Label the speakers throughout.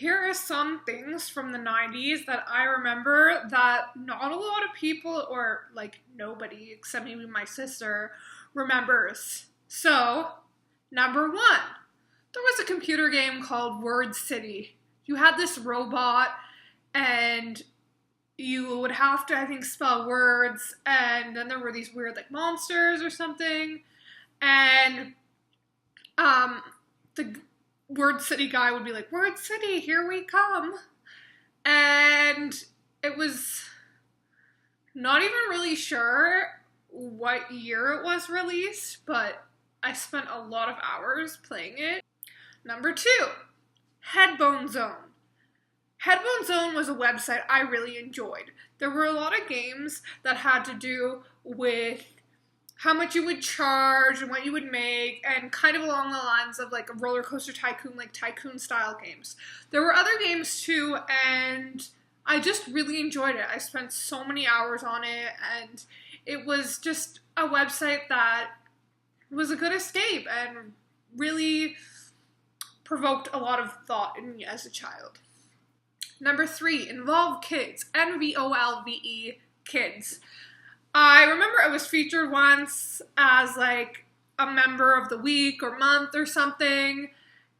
Speaker 1: Here are some things from the 90s that I remember that not a lot of people, or like nobody except maybe my sister, remembers. So, number one, there was a computer game called Wordcity. You had this robot and you would have to, I think, spell words, and then there were these weird like monsters or something, and the Wordcity guy would be like, Wordcity, here we come. And it was not even really sure what year it was released, but I spent a lot of hours playing it. Number two, Headbone Zone. Headbone Zone was a website I really enjoyed. There were a lot of games that had to do with how much you would charge and what you would make, and kind of along the lines of like a roller coaster tycoon, like tycoon style games. There were other games too, and I just really enjoyed it. I spent so many hours on it, and it was just a website that was a good escape and really provoked a lot of thought in me as a child. Number three, NVolve Kids, NVolve Kids. I remember I was featured once as like a member of the week or month or something,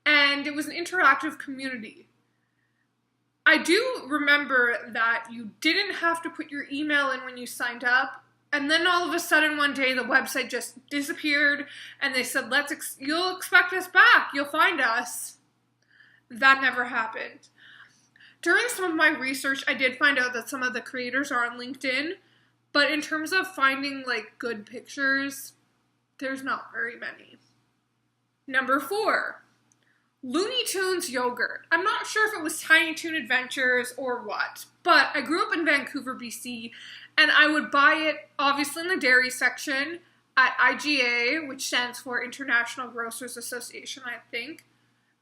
Speaker 1: and it was an interactive community. I do remember that you didn't have to put your email in when you signed up, and then all of a sudden one day the website just disappeared and they said, you'll expect us back, you'll find us. That never happened. During some of my research, I did find out that some of the creators are on LinkedIn, but in terms of finding like good pictures, there's not very many. Number four, Looney Tunes yogurt. I'm not sure if it was Tiny Toon Adventures or what, but I grew up in Vancouver, BC, and I would buy it obviously in the dairy section at IGA, which stands for International Grocers Association, I think.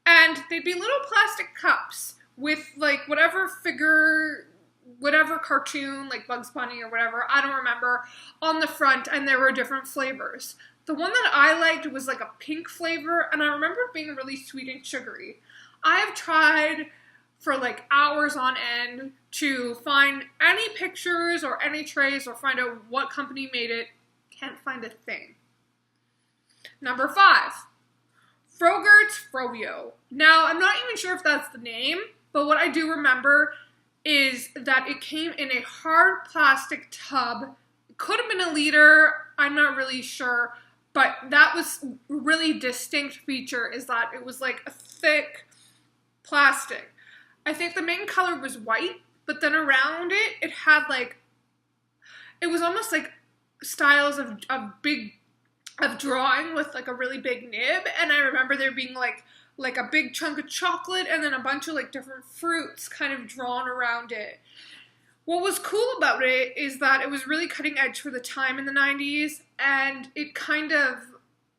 Speaker 1: And they'd be little plastic cups with like whatever figure, whatever cartoon, like Bugs Bunny or whatever, I don't remember, on the front, and there were different flavors. The one that I liked was like a pink flavor, and I remember it being really sweet and sugary. I have tried for like hours on end to find any pictures or any trace or find out what company made it. Can't find a thing. Number five, Frogurts Froyo. Now, I'm not even sure if that's the name, but what I do remember is that it came in a hard plastic tub. It could have been a liter, I'm not really sure, but that was a really distinct feature, is that it was like a thick plastic. I think the main color was white, but then around it, it had like, it was almost like styles of drawing with like a really big nib, and I remember there being like a big chunk of chocolate and then a bunch of like different fruits kind of drawn around it. What was cool about it is that it was really cutting edge for the time in the 90s, and it kind of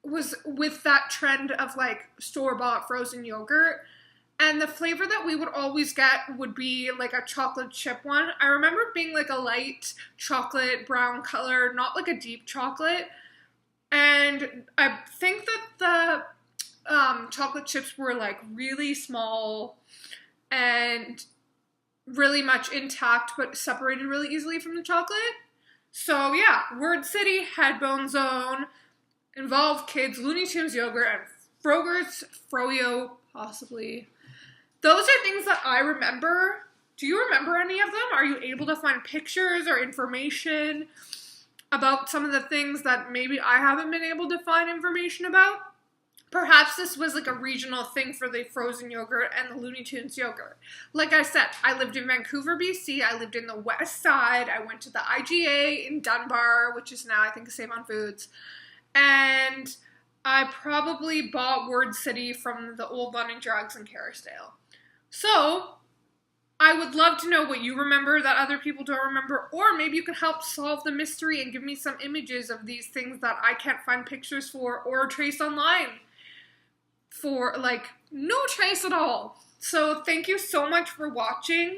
Speaker 1: was with that trend of like store-bought frozen yogurt, and the flavor that we would always get would be like a chocolate chip one. I remember it being like a light chocolate brown color, not like a deep chocolate, and I think that the chocolate chips were like really small and really much intact, but separated really easily from the chocolate. So yeah, Wordcity, Headbone Zone, NVolve Kids, Looney Tunes yogurt, and Frogurts Froyo, possibly. Those are things that I remember. Do you remember any of them? Are you able to find pictures or information about some of the things that maybe I haven't been able to find information about? Perhaps this was like a regional thing for the frozen yogurt and the Looney Tunes yogurt. Like I said, I lived in Vancouver, BC. I lived in the west side. I went to the IGA in Dunbar, which is now, I think, Save on Foods. And I probably bought Wordcity from the old London Drugs in Kerrisdale. So, I would love to know what you remember that other people don't remember, or maybe you can help solve the mystery and give me some images of these things that I can't find pictures for or trace online. For like no trace at all. So thank you so much for watching.